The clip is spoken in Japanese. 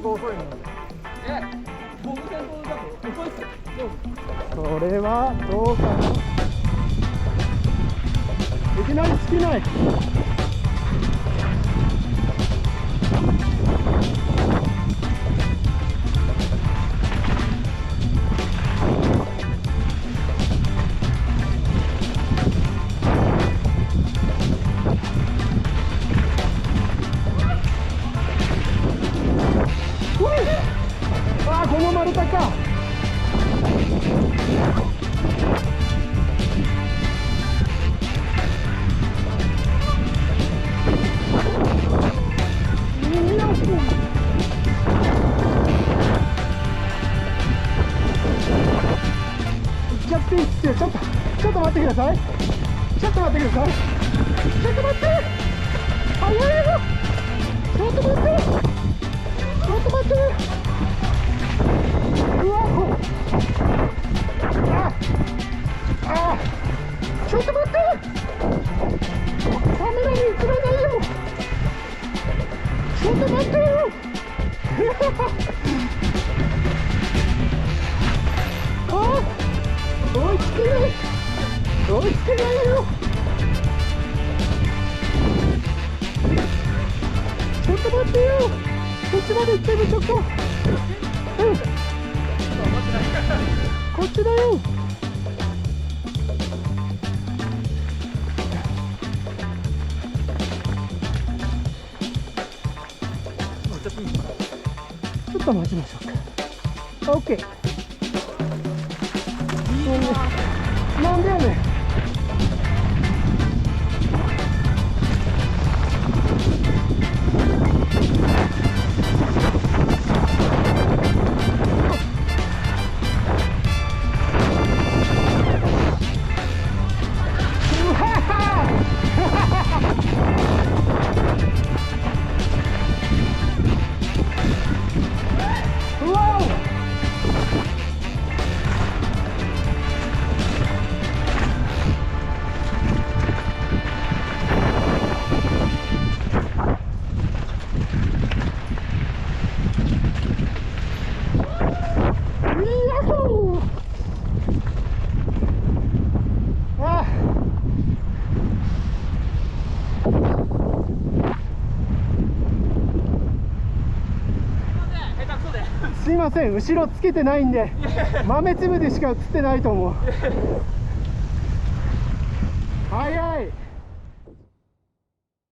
が遅いので。僕先頭だと遅いっすよ。それはどうかな。いきなり尽きない。ああ、この丸太か。ちょっと待ってください。ちょっと待ってください。ちょっと待って。早いよ。ちょっと待って。ちょっと待って。うわ。ちょっと待って。カメラに映らないよ。ちょっと待ってよ。追いつけない。追いつけないよ。ちょっと待ってよ。こっちまで行ってる。ちょっと。こっちだよ。ちょっと待ちましょうか。オッケー。なんでやねん。すいません、後ろつけてないんで豆粒でしか映ってないと思う。早い。